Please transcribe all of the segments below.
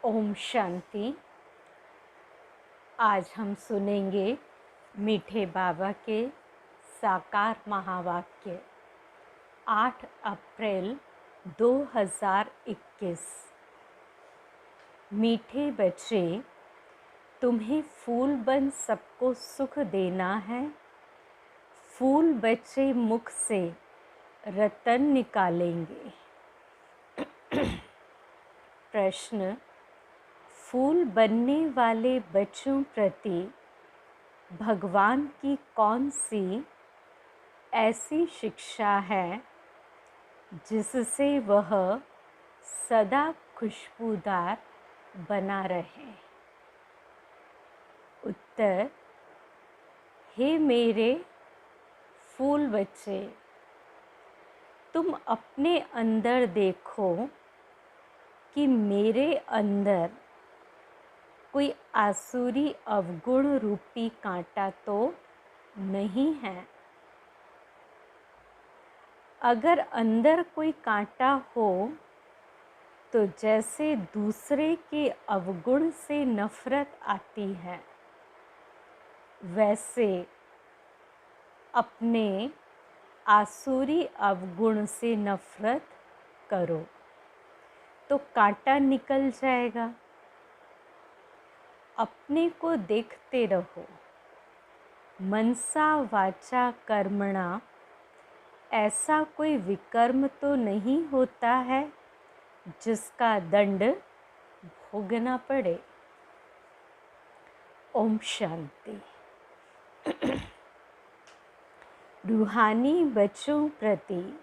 ओम शांति। आज हम सुनेंगे मीठे बाबा के साकार महावाक्य 8 अप्रैल 2021। मीठे बच्चे, तुम्हें फूल बन सबको सुख देना है। फूल बच्चे मुख से रतन निकालेंगे। प्रश्न: फूल बनने वाले बच्चों प्रति भगवान की कौन सी ऐसी शिक्षा है जिससे वह सदा खुशबूदार बना रहे? उत्तर: हे मेरे फूल बच्चे, तुम अपने अंदर देखो कि मेरे अंदर कोई आसुरी अवगुण रूपी कांटा तो नहीं है। अगर अंदर कोई कांटा हो तो जैसे दूसरे के अवगुण से नफरत आती है, वैसे अपने आसुरी अवगुण से नफरत करो तो कांटा निकल जाएगा। अपने को देखते रहो। मनसा वाचा कर्मणा ऐसा कोई विकर्म तो नहीं होता है जिसका दंड भोगना पड़े। ओम शांति। रूहानी बच्चों प्रति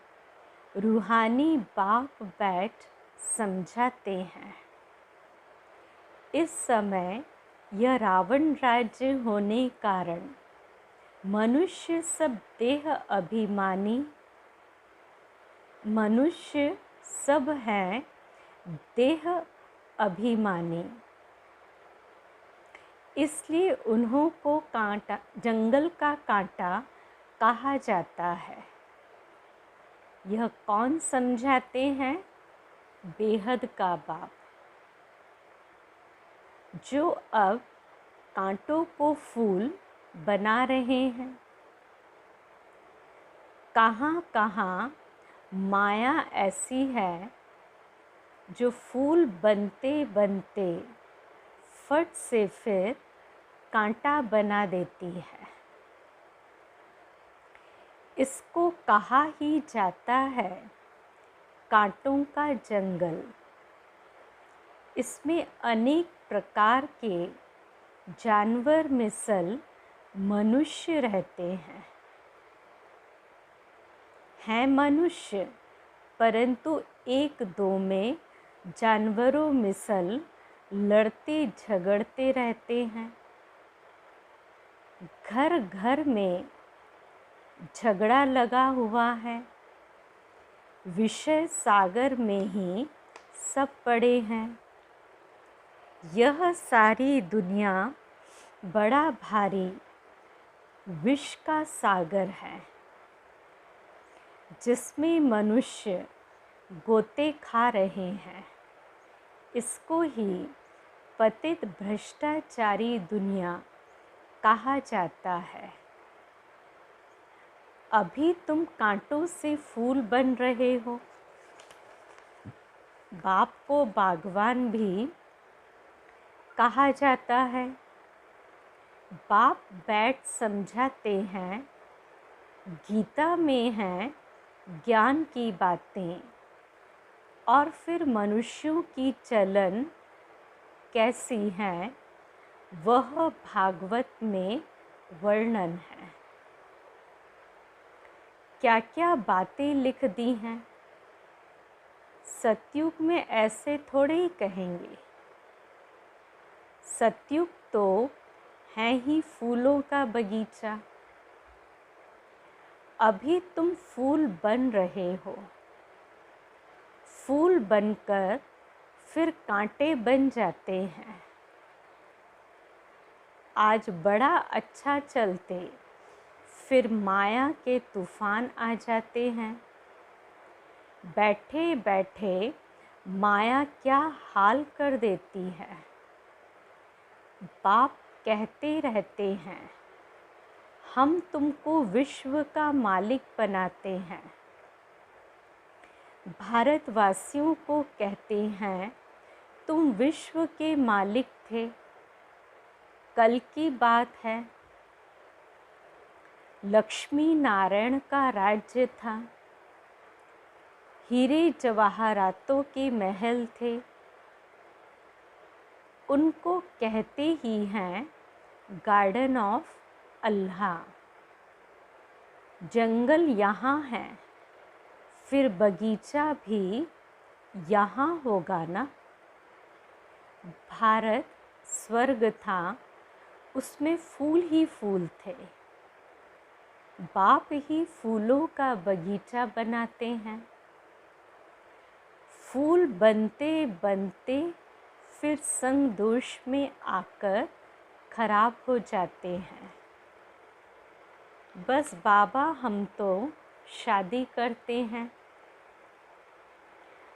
रूहानी बाप बैठ समझाते हैं। इस समय यह रावण राज्य होने कारण मनुष्य सब हैं देह अभिमानी। इसलिए उन्हों को कांटा, जंगल का कांटा कहा जाता है। यह कौन समझाते हैं? बेहद का बाप, जो अब कांटों को फूल बना रहे हैं। कहाँ कहाँ माया ऐसी है जो फूल बनते बनते फट से फिर कांटा बना देती है। इसको कहा ही जाता है कांटों का जंगल। इसमें अनेक प्रकार के जानवर मिसल मनुष्य रहते हैं मनुष्य, परंतु एक दो में जानवरों मिसल लड़ते झगड़ते रहते हैं। घर घर में झगड़ा लगा हुआ है। विषय सागर में ही सब पड़े हैं। यह सारी दुनिया बड़ा भारी विष का सागर है, जिसमें मनुष्य गोते खा रहे हैं। इसको ही पतित भ्रष्टाचारी दुनिया कहा जाता है। अभी तुम कांटों से फूल बन रहे हो। बाप को बागवान भी कहा जाता है। बाप बैठ समझाते हैं। गीता में है ज्ञान की बातें, और फिर मनुष्यों की चलन कैसी है वह भागवत में वर्णन है। क्या क्या बातें लिख दी हैं। सतयुग में ऐसे थोड़े ही कहेंगे। सतयुग तो है ही फूलों का बगीचा। अभी तुम फूल बन रहे हो। फूल बनकर फिर कांटे बन जाते हैं। आज बड़ा अच्छा चलते, फिर माया के तूफान आ जाते हैं। बैठे बैठे माया क्या हाल कर देती है। बाप कहते रहते हैं, हम तुमको विश्व का मालिक बनाते हैं। भारतवासियों को कहते हैं, तुम विश्व के मालिक थे। कल की बात है, लक्ष्मी नारायण का राज्य था। हीरे जवाहरातों के महल थे। उनको कहते ही हैं गार्डन ऑफ अल्लाह। जंगल यहाँ है, फिर बगीचा भी यहाँ होगा ना। भारत स्वर्ग था, उसमें फूल ही फूल थे। बाप ही फूलों का बगीचा बनाते हैं। फूल बनते बनते फिर संग दोष में आकर खराब हो जाते हैं। बस बाबा हम तो शादी करते हैं।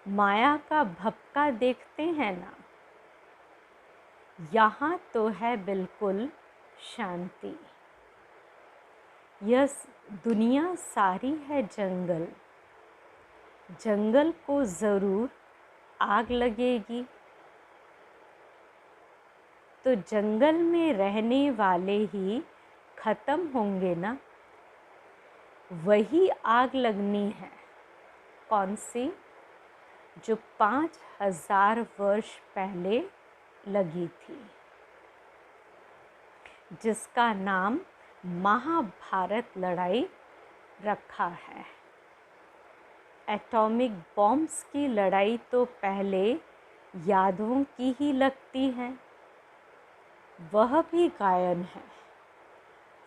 माया का भपका देखते हैं ना, यहाँ तो है बिल्कुल शांति। यह दुनिया सारी है जंगल। जंगल को ज़रूर आग लगेगी, तो जंगल में रहने वाले ही ख़त्म होंगे ना। वही आग लगनी है। कौन सी? जो 5000 वर्ष पहले लगी थी, जिसका नाम महाभारत लड़ाई रखा है। एटॉमिक बॉम्ब्स की लड़ाई तो पहले यादवों की ही लगती है, वह भी गायन है।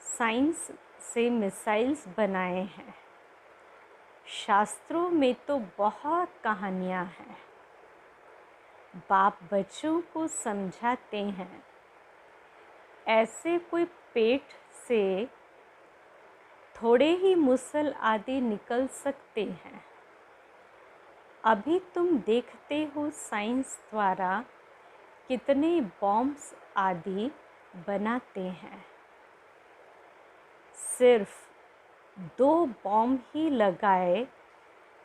साइंस से मिसाइल्स बनाए हैं। शास्त्रों में तो बहुत कहानियाँ हैं। बाप बच्चों को समझाते हैं, ऐसे कोई पेट से थोड़े ही मुसल आदि निकल सकते हैं। अभी तुम देखते हो साइंस द्वारा कितने बॉम्ब्स आदि बनाते हैं। सिर्फ 2 बॉम्ब ही लगाए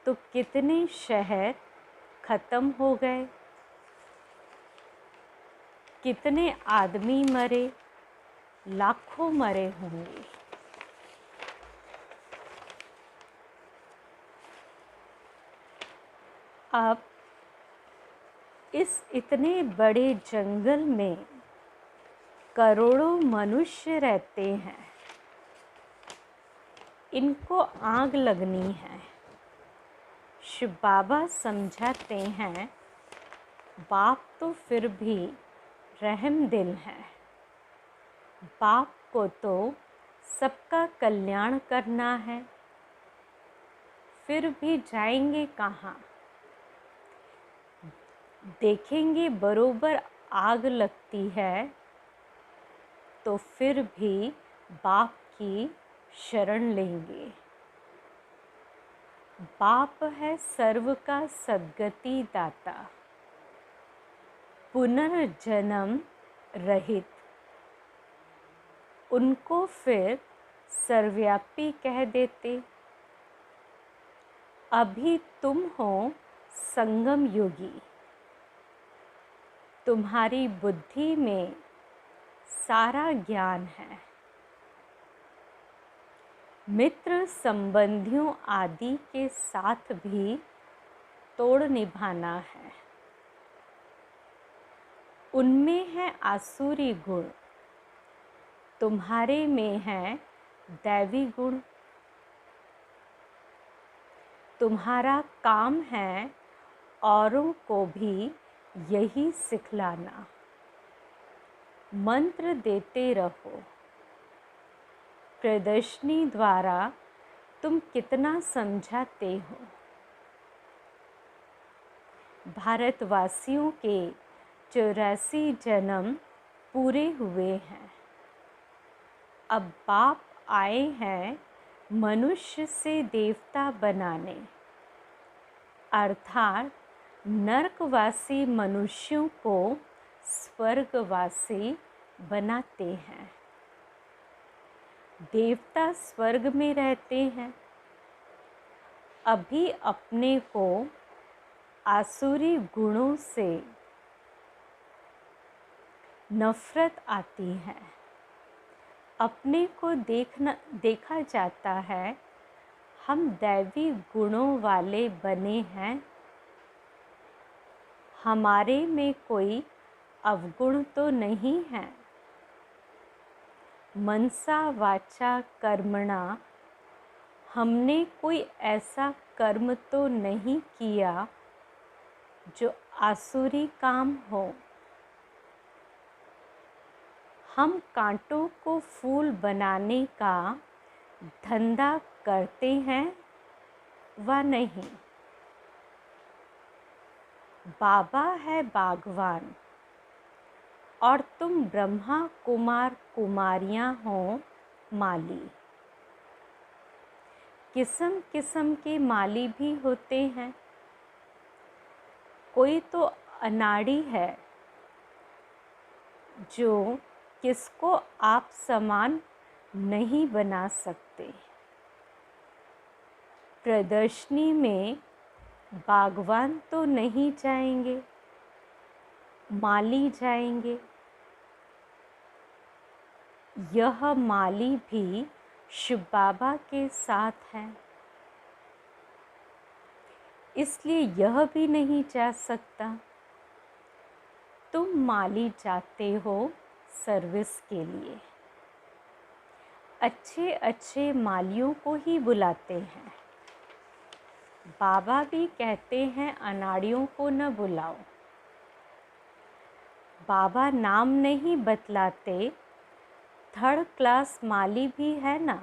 तो कितने शहर ख़त्म हो गए, कितने आदमी मरे, लाखों मरे होंगे। अब इस इतने बड़े जंगल में करोड़ों मनुष्य रहते हैं। इनको आग लगनी है। शिव बाबा समझाते हैं, बाप तो फिर भी रहम दिल है। बाप को तो सबका कल्याण करना है। फिर भी जाएंगे कहाँ? देखेंगे बरोबर आग लगती है, तो फिर भी बाप की शरण लेंगे। बाप है सर्व का सद्गति दाता, पुनर्जन्म रहित। उनको फिर सर्वव्यापी कह देते। अभी तुम हो संगम योगी। तुम्हारी बुद्धि में सारा ज्ञान है। मित्र संबंधियों आदि के साथ भी तोड़ निभाना है। उनमें है आसुरी गुण, तुम्हारे में है दैवी गुण। तुम्हारा काम है औरों को भी यही सिखलाना। मंत्र देते रहो। प्रदर्शनी द्वारा तुम कितना समझाते हो। भारतवासियों के 84 जन्म पूरे हुए हैं। अब बाप आए हैं मनुष्य से देवता बनाने, अर्थात नरकवासी मनुष्यों को स्वर्गवासी बनाते हैं। देवता स्वर्ग में रहते हैं, अभी अपने को आसुरी गुणों से नफरत आती है। अपने को देखा जाता है हम दैवी गुणों वाले बने हैं, हमारे में कोई अवगुण तो नहीं है। मनसा वाचा कर्मणा, हमने कोई ऐसा कर्म तो नहीं किया जो आसुरी काम हो। हम कांटों को फूल बनाने का धंधा करते हैं व नहीं। बाबा है बागवान और तुम ब्रह्मा कुमार कुमारियां हो माली। किस्म किस्म के माली भी होते हैं। कोई तो अनाड़ी है जो किसको आप समान नहीं बना सकते। प्रदर्शनी में बागवान तो नहीं जाएंगे, माली जाएंगे। यह माली भी शिव बाबा के साथ है, इसलिए यह भी नहीं जा सकता। तुम माली जाते हो सर्विस के लिए, अच्छे अच्छे मालियों को ही बुलाते हैं। बाबा भी कहते हैं अनाड़ियों को न बुलाओ। बाबा नाम नहीं बतलाते, थर्ड क्लास माली भी है ना।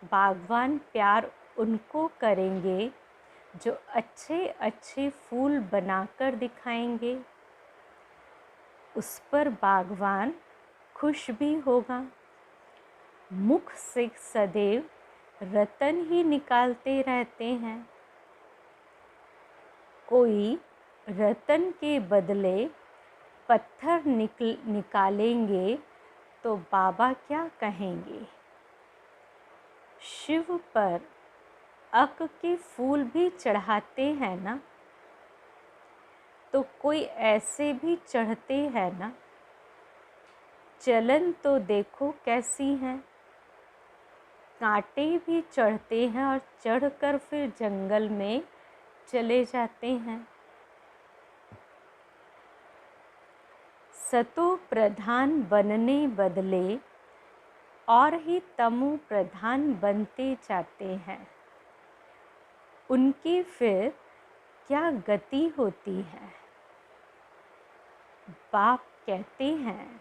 बागवान प्यार उनको करेंगे जो अच्छे अच्छे फूल बनाकर दिखाएंगे। उस पर बागवान खुश भी होगा। मुख से सदैव रतन ही निकालते रहते हैं। कोई रतन के बदले पत्थर निकालेंगे तो बाबा क्या कहेंगे। शिव पर अक के फूल भी चढ़ाते हैं ना, तो कोई ऐसे भी चढ़ते हैं ना। चलन तो देखो कैसी है, कांटे भी चढ़ते हैं और चढ़कर फिर जंगल में चले जाते हैं। सतो प्रधान बनने बदले और ही तमो प्रधान बनते जाते हैं। उनकी फिर क्या गति होती है। बाप कहते हैं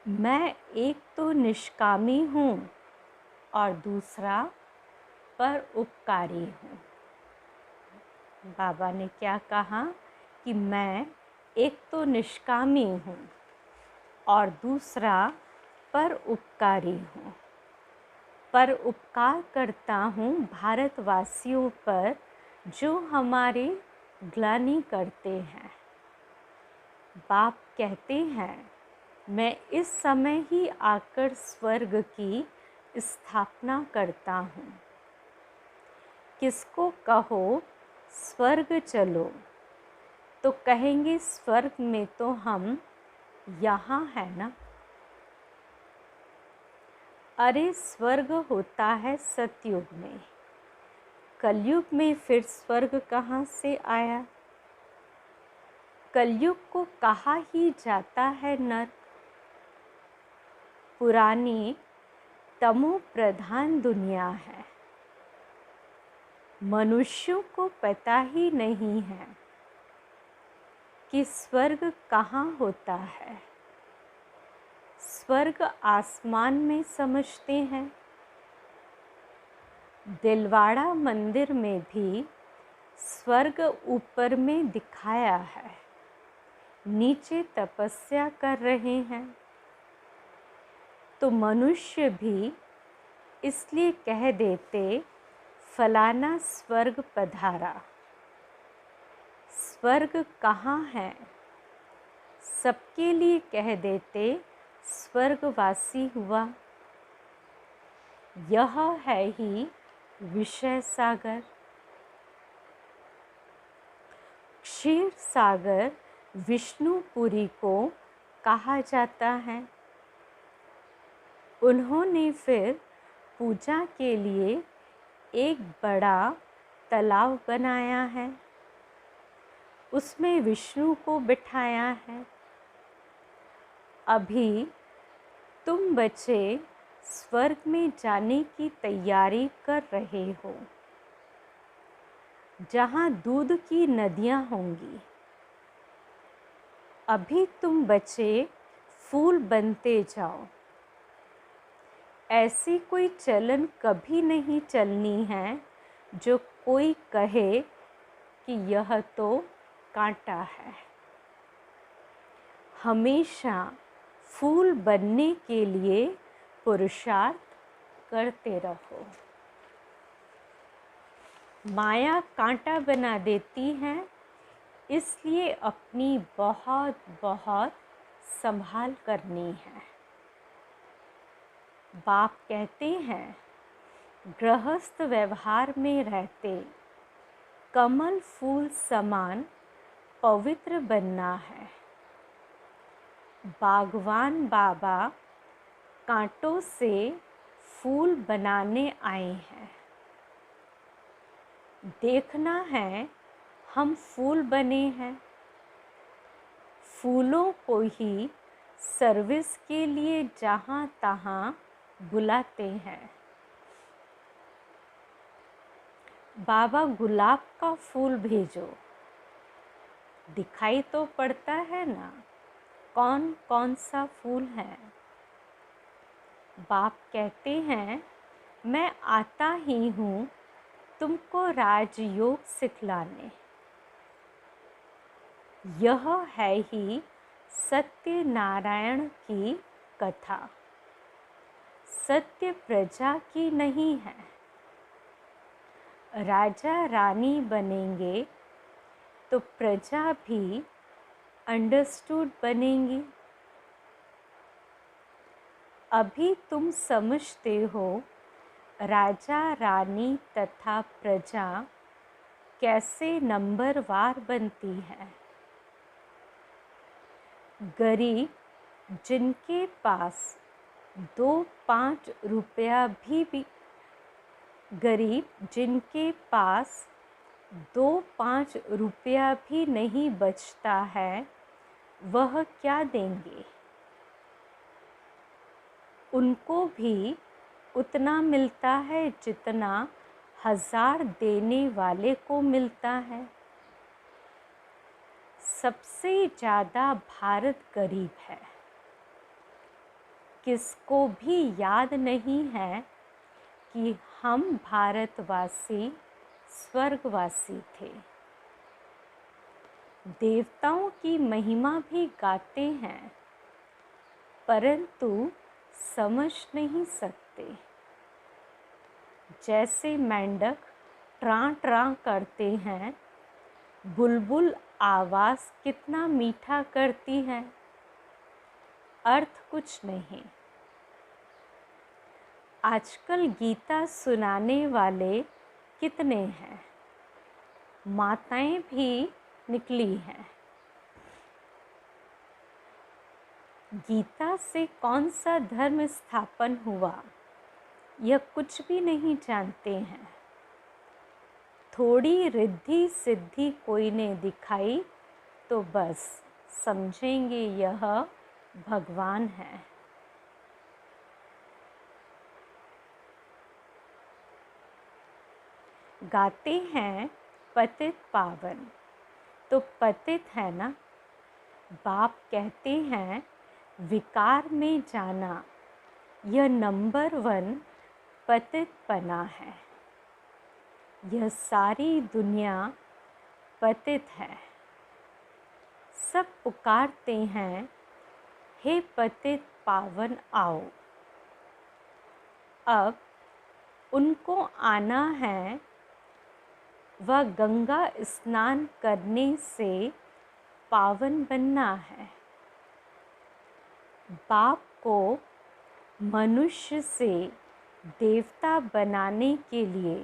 मैं एक तो निष्कामी हूँ और दूसरा पर उपकारी हूँ। बाबा ने क्या कहा कि मैं एक तो निष्कामी हूँ और दूसरा पर उपकारी हूँ। पर उपकार करता हूँ भारतवासियों पर जो हमारे ग्लानि करते हैं। बाप कहते हैं मैं इस समय ही आकर स्वर्ग की स्थापना करता हूँ। किसको कहो स्वर्ग चलो तो कहेंगे स्वर्ग में तो हम यहाँ है ना। अरे स्वर्ग होता है सतयुग में, कलयुग में फिर स्वर्ग कहाँ से आया। कलयुग को कहा ही जाता है नरक। पुरानी तमो प्रधान दुनिया है। मनुष्यों को पता ही नहीं है कि स्वर्ग कहाँ होता है। स्वर्ग आसमान में समझते हैं। दिलवाड़ा मंदिर में भी स्वर्ग ऊपर में दिखाया है, नीचे तपस्या कर रहे हैं। तो मनुष्य भी इसलिए कह देते फलाना स्वर्ग पधारा। स्वर्ग कहाँ है, सबके लिए कह देते स्वर्गवासी हुआ। यह है ही विषय सागर। क्षीर सागर विष्णुपुरी को कहा जाता है। उन्होंने फिर पूजा के लिए एक बड़ा तालाब बनाया है, उसमें विष्णु को बिठाया है। अभी तुम बच्चे स्वर्ग में जाने की तैयारी कर रहे हो, जहाँ दूध की नदियाँ होंगी। अभी तुम बच्चे फूल बनते जाओ। ऐसी कोई चलन कभी नहीं चलनी है जो कोई कहे कि यह तो कांटा है। हमेशा फूल बनने के लिए पुरुषार्थ करते रहो। माया कांटा बना देती है, इसलिए अपनी बहुत बहुत संभाल करनी है। बाप कहते हैं, गृहस्थ व्यवहार में रहते कमल फूल समान पवित्र बनना है। बागवान बाबा कांटों से फूल बनाने आए हैं। देखना है हम फूल बने हैं। फूलों को ही सर्विस के लिए जहाँ तहाँ बुलाते हैं। बाबा गुलाब का फूल भेजो, दिखाई तो पड़ता है ना कौन कौन सा फूल है। बाप कहते हैं, मैं आता ही हूँ तुमको राजयोग सिखलाने। यह है ही सत्य नारायण की कथा। सत्य प्रजा की नहीं है। राजा रानी बनेंगे तो प्रजा भी अंडरस्टूड बनेंगी। अभी तुम समझते हो राजा रानी तथा प्रजा कैसे नंबरवार बनती है। गरीब जिनके पास 2-5 रुपया भी गरीब जिनके पास 2-5 रुपया भी नहीं बचता है, वह क्या देंगे। उनको भी उतना मिलता है जितना 1000 देने वाले को मिलता है। सबसे ज़्यादा भारत गरीब है। किसको भी याद नहीं है कि हम भारतवासी स्वर्गवासी थे। देवताओं की महिमा भी गाते हैं, परंतु समझ नहीं सकते। जैसे मेंढक ट्रां ट्रां करते हैं, बुलबुल आवाज़ कितना मीठा करती है, अर्थ कुछ नहीं। आजकल गीता सुनाने वाले कितने हैं, माताएं भी निकली हैं। गीता से कौन सा धर्म स्थापन हुआ, यह कुछ भी नहीं जानते हैं। थोड़ी रिद्धि सिद्धि कोई ने दिखाई तो बस समझेंगे यह भगवान है। गाते हैं पतित पावन, तो पतित है ना। बाप कहते हैं, विकार में जाना यह नंबर 1 पतितपना है। यह सारी दुनिया पतित है। सब पुकारते हैं, हे पतित पावन आओ। अब उनको आना है व गंगा स्नान करने से पावन बनना है। बाप को मनुष्य से देवता बनाने के लिए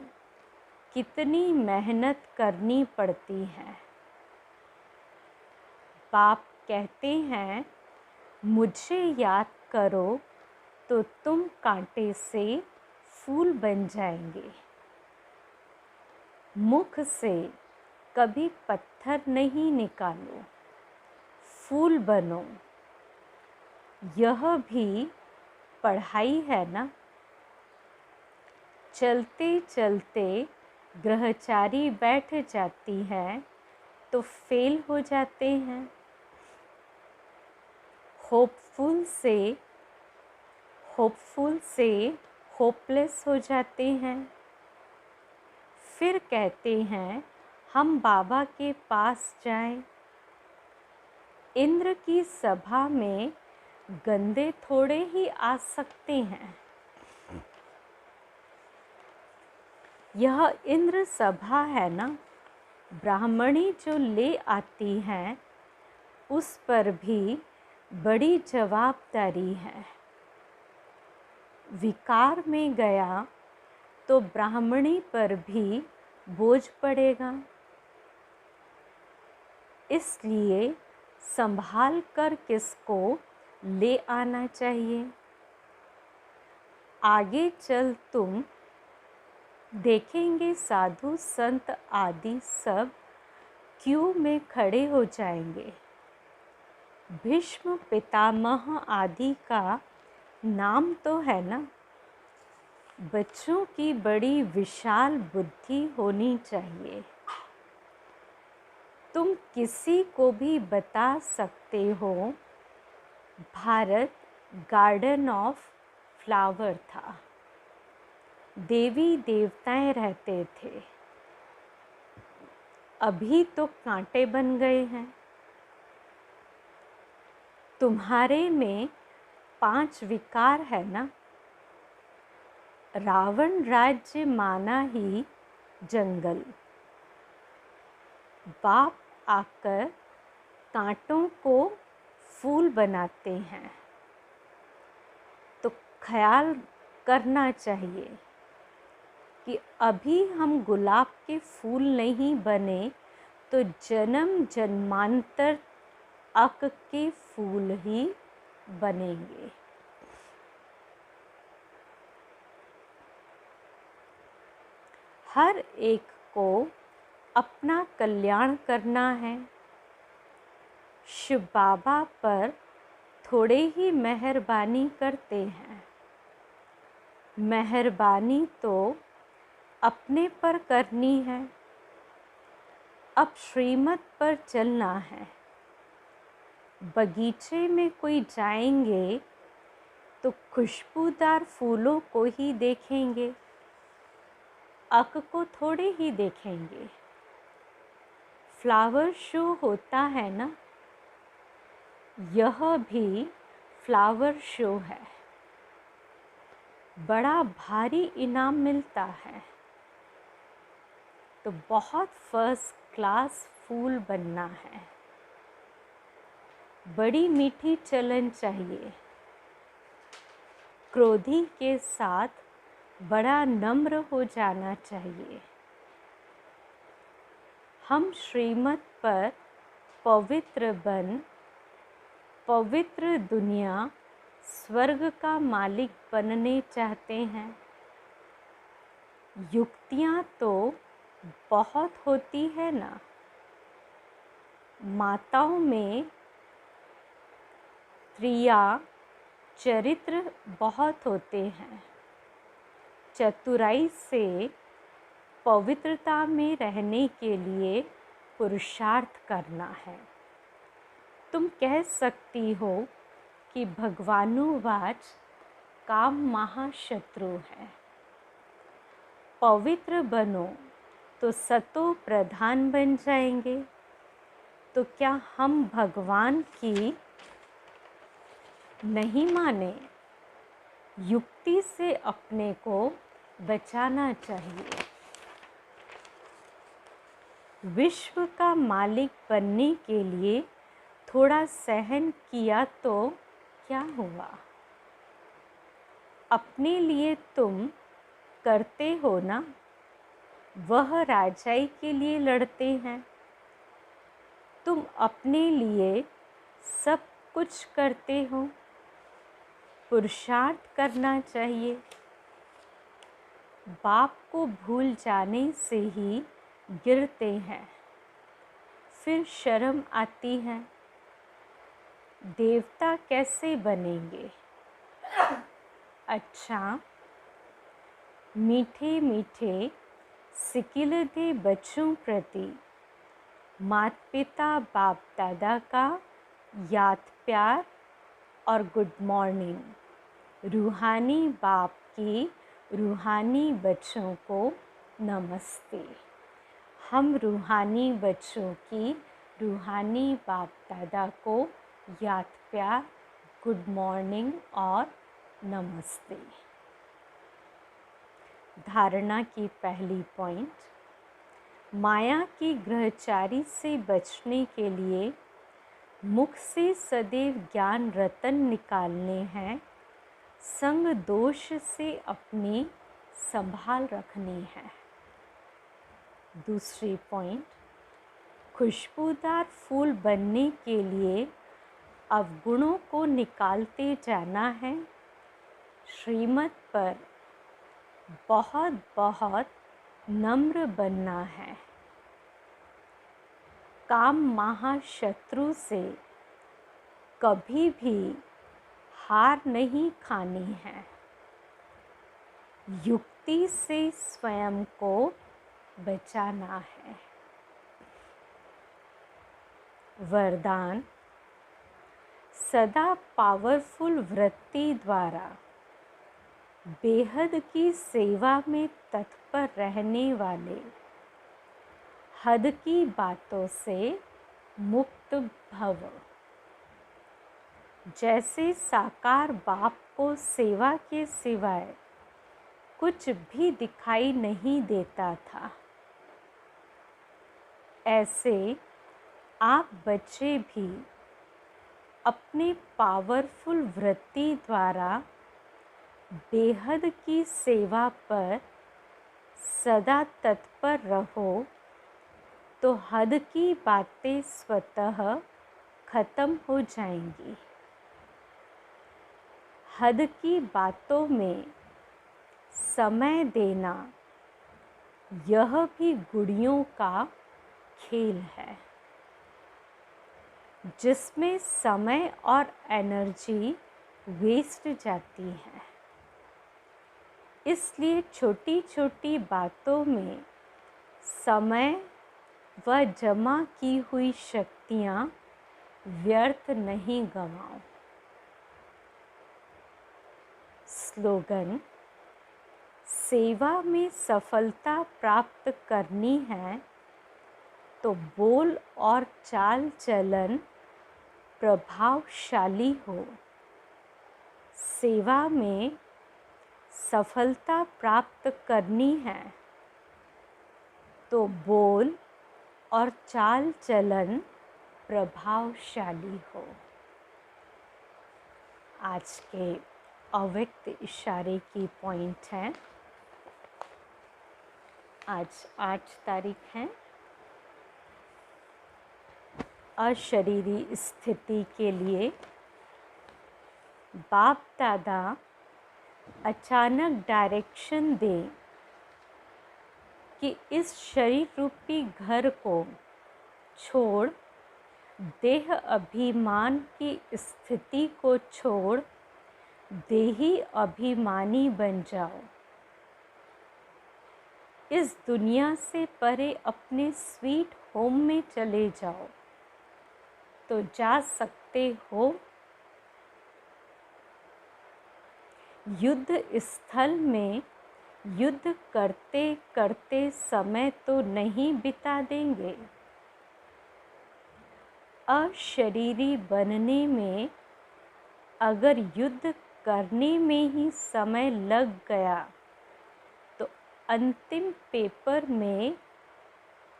कितनी मेहनत करनी पड़ती है। बाप कहते हैं, मुझे याद करो तो तुम कांटे से फूल बन जाएंगे। मुख से कभी पत्थर नहीं निकालो, फूल बनो। यह भी पढ़ाई है ना। चलते चलते ग्रहचारी बैठ जाती है तो फेल हो जाते हैं। होपफुल से होपलेस हो जाते हैं। फिर कहते हैं हम बाबा के पास जाएं। इंद्र की सभा में गंदे थोड़े ही आ सकते हैं। यह इंद्र सभा है ना, ब्राह्मणी जो ले आती हैं उस पर भी बड़ी जवाबदारी है। विकार में गया तो ब्राह्मणी पर भी बोझ पड़ेगा। इसलिए संभाल कर किसको ले आना चाहिए। आगे चल तुम देखेंगे साधु संत आदि सब क्यू में खड़े हो जाएंगे। भीष्म पितामह आदि का नाम तो है ना। बच्चों की बड़ी विशाल बुद्धि होनी चाहिए। तुम किसी को भी बता सकते हो भारत गार्डन ऑफ फ्लावर था, देवी देवताएं रहते थे। अभी तो कांटे बन गए हैं। तुम्हारे में 5 विकार है ना। रावण राज्य माना ही जंगल। बाप आकर कांटों को फूल बनाते हैं तो ख्याल करना चाहिए कि अभी हम गुलाब के फूल नहीं बने तो जन्म जन्मांतर अक के फूल ही बनेंगे। हर एक को अपना कल्याण करना है। शिव बाबा पर थोड़े ही मेहरबानी करते हैं। मेहरबानी तो अपने पर करनी है। अब श्रीमत पर चलना है। बगीचे में कोई जाएंगे तो खुशबूदार फूलों को ही देखेंगे, अक को थोड़े ही देखेंगे। फ्लावर शो होता है ना, यह भी फ्लावर शो है। बड़ा भारी इनाम मिलता है तो बहुत फर्स्ट क्लास फूल बनना है। बड़ी मीठी चलन चाहिए। क्रोधी के साथ बड़ा नम्र हो जाना चाहिए। हम श्रीमत पर पवित्र बन पवित्र दुनिया स्वर्ग का मालिक बनने चाहते हैं। युक्तियाँ तो बहुत होती है ना। माताओं में क्रिया चरित्र बहुत होते हैं। चतुराई से पवित्रता में रहने के लिए पुरुषार्थ करना है। तुम कह सकती हो कि भगवानुवाच काम महाशत्रु है। पवित्र बनो तो सतो प्रधान बन जाएंगे। तो क्या हम भगवान की नहीं माने? युक्ति से अपने को बचाना चाहिए। विश्व का मालिक बनने के लिए थोड़ा सहन किया तो क्या हुआ? अपने लिए तुम करते हो ना, वह राजाई के लिए लड़ते हैं। तुम अपने लिए सब कुछ करते हो, पुरुषार्थ करना चाहिए। बाप को भूल जाने से ही गिरते हैं, फिर शर्म आती है। देवता कैसे बनेंगे? अच्छा, मीठे मीठे सिकिलदे बच्चों प्रति माता पिता बाप दादा का याद प्यार और गुड मॉर्निंग। रूहानी बाप की रूहानी बच्चों को नमस्ते। हम रूहानी बच्चों की रूहानी बाप दादा को याद प्यार, गुड मॉर्निंग और नमस्ते। धारणा की पहली पॉइंट, माया की ग्रहचारी से बचने के लिए मुख से सदैव ज्ञान रतन निकालने हैं। संग दोष से अपनी संभाल रखनी है। दूसरी पॉइंट, खुशबूदार फूल बनने के लिए अवगुणों को निकालते जाना है। श्रीमत पर बहुत बहुत नम्र बनना है। काम महाशत्रु से कभी भी हार नहीं खानी है। युक्ति से स्वयं को बचाना है। वरदान, सदा पावरफुल वृत्ति द्वारा बेहद की सेवा में तत्पर रहने वाले, हद की बातों से मुक्त भव। जैसे साकार बाप को सेवा के सिवाय कुछ भी दिखाई नहीं देता था, ऐसे आप बच्चे भी अपने पावरफुल वृत्ति द्वारा बेहद की सेवा पर सदा तत्पर रहो, तो हद की बातें स्वतः खत्म हो जाएंगी। हद की बातों में समय देना, यह भी गुड़ियों का खेल है, जिसमें समय और एनर्जी वेस्ट जाती है। इसलिए छोटी छोटी बातों में समय व जमा की हुई शक्तियाँ व्यर्थ नहीं गंवाओ। स्लोगन, सेवा में सफलता प्राप्त करनी है तो बोल और चाल चलन प्रभावशाली हो। सेवा में सफलता प्राप्त करनी है तो बोल और चाल चलन प्रभावशाली हो। आज के अव्यक्त इशारे की पॉइंट है। आज 8 तारीख है। अशरीरी स्थिति के लिए बाप दादा अचानक डायरेक्शन दे कि इस शरीर रूपी घर को छोड़, देह अभिमान की स्थिति को छोड़ देही अभिमानी बन जाओ। इस दुनिया से परे अपने स्वीट होम में चले जाओ तो जा सकते हो। युद्ध स्थल में युद्ध करते करते समय तो नहीं बिता देंगे। अशरीरी बनने में अगर युद्ध करने में ही समय लग गया तो अंतिम पेपर में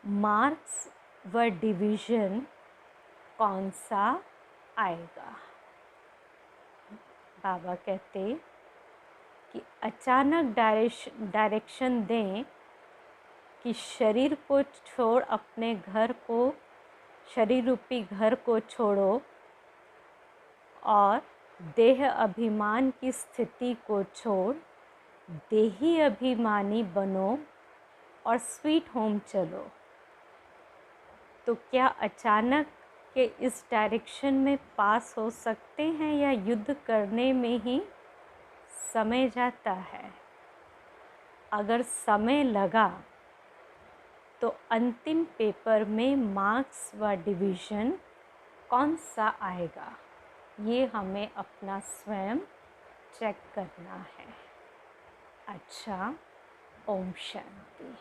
मार्क्स व डिवीज़न कौन सा आएगा? बाबा कहते कि अचानक डायरेक्शन दें कि शरीर को छोड़ अपने घर को, शरीर रूपी घर को छोड़ो और देह अभिमान की स्थिति को छोड़ देही अभिमानी बनो और स्वीट होम चलो। तो क्या अचानक के इस डायरेक्शन में पास हो सकते हैं या युद्ध करने में ही समय जाता है? अगर समय लगा तो अंतिम पेपर में मार्क्स व डिवीज़न कौन सा आएगा, ये हमें अपना स्वयं चेक करना है। अच्छा, ओम शांति।